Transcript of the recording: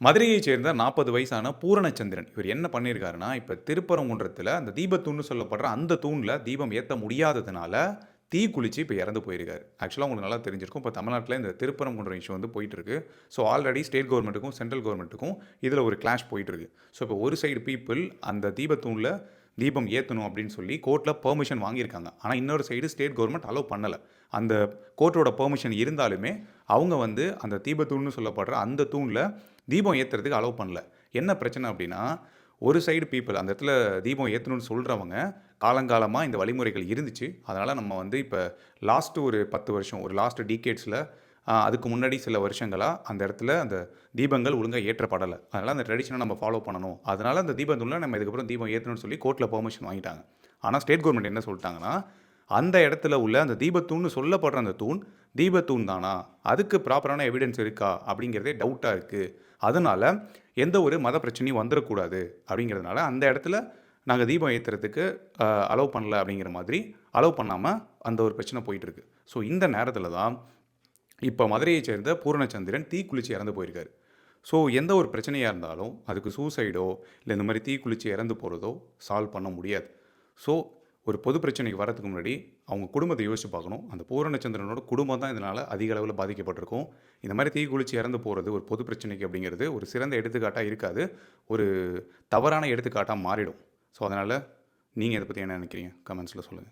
மதுரையைச் சேர்ந்த 40 வயசான பூரணச்சந்திரன். இவர் என்ன பண்ணியிருக்காருன்னா, இப்ப திருப்பரங்குன்றத்தில அந்த தீபத்தூண்னு சொல்லப்படுற அந்த தூண்ல தீபம் ஏத்த முடியாததுனால, தீ குளிச்சு இப்ப இறந்து போயிருக்காரு. ஆக்சுவலா உங்களுக்கு நல்லா தெரிஞ்சிருக்கும். இப்ப தமிழ்நாட்டில இந்த திருப்பரங்குன்றம் இஷ்யூ வந்து போயிட்டு இருக்கு. ஸோ ஆல்ரெடி ஸ்டேட் கவர்மெண்ட்டுக்கும், சென்ட்ரல் கவர்மெண்ட்டுக்கும் இதில ஒரு கிளாஷ் போயிட்டு இருக்கு. ஸோ இப்போ ஒரு சைடு பீப்பிள் அந்த தீபத்தூண்ல தீபம் ஏத்தணும் அப்படின்னு சொல்லி கோர்ட்ல பெர்மிஷன் வாங்கியிருக்காங்க. ஆனா இன்னொரு சைடு ஸ்டேட் கவர்மெண்ட் அலோவ் பண்ணல. அந்த கோர்ட்டோட பெர்மிஷன் இருந்தாலுமே, அவங்க வந்து அந்த தீபத்தூண்னு சொல்லப்படுற அந்த தூண்ல தீபம் ஏத்துறதுக்கு அலோவ் பண்ணல. என்ன பிரச்சனை அப்படின்னா, ஒரு சைடு பீப்பிள் அந்த இடத்துல தீபம் ஏத்தணும்னு சொல்றவங்க, காலங்காலமா இந்த வழிமுறைகள் இருந்துச்சு. அதனால நம்ம வந்து இப்ப லாஸ்ட் ஒரு 10 வருஷம், ஒரு லாஸ்ட் டிகேட்ஸ்ல அதுக்கு முன்னாடி சில வருஷங்களா அந்த இடத்துல அந்த தீபங்கள் ஒழுங்கா ஏற்றப்படல. அதனால அந்த ட்ரெடிஷன நம்ம ஃபாலோ பண்ணணும். அதனால அந்த தீபத்தூண்ல நம்ம இதுக்கப்புறம் தீபம் ஏத்தணும்னு சொல்லி கோர்ட்ல பெர்மிஷன் வாங்கிட்டாங்க. ஆனா ஸ்டேட் கவர்மெண்ட் என்ன சொல்ட்டாங்கன்னா, அந்த இடத்துல உள்ள அந்த தீபத்தூண்னு சொல்லப்படுற அந்த தூண், தீபத்தூண் தானா? அதுக்கு ப்ராப்பரான எவிடன்ஸ் இருக்கா? அப்படிங்கிறதே டவுட்டா இருக்கு. அதனால எந்த ஒரு மத பிரச்சனையும் வந்துரக்கூடாது அப்படிங்கிறதுனால, அந்த இடத்துல நாங்க தீபம் ஏத்துறதுக்கு அலோவ் பண்ணல அப்படிங்கிற மாதிரி, அலோவ் பண்ணாம அந்த ஒரு பிரச்சனை போயிட்டு இருக்கு. ஸோ இந்த நேரத்தில தான் இப்ப மதுரையைச் சேர்ந்த பூரணச்சந்திரன் தீக்குளிச்சு இறந்து போயிருக்காரு. ஸோ எந்த ஒரு பிரச்சனையா இருந்தாலும், அதுக்கு சூசைடோ, இல்ல இந்த மாரி தீக்குளிச்சு இறந்து போறதோ சால்வ் பண்ண முடியாது. ஸோ ஒரு பொது பிரச்சனைக்கு வரதுக்கு முன்னாடி, அவங்க குடும்பத்த யோசிச்சு பார்க்கணும். அந்த பூரணச்சந்திரனோட குடும்பம் தான் இதனால அதிக அளவுல பாதிக்கப்பட்டிருக்கும். இந்த மாரி தீக்குளிச்சு இறந்து போறது ஒரு பொது பிரச்சனைக்கு அப்படிங்கிறது ஒரு சிறந்த எடுத்துக்காட்டா இருக்காது. ஒரு தவறான எடுத்துக்காட்டா மாறிடும். ஸோ அதனால நீங்க இத பத்தி என்ன நினைக்கிறீங்க? கமெண்ட்ஸ்ல சொல்லுங்க.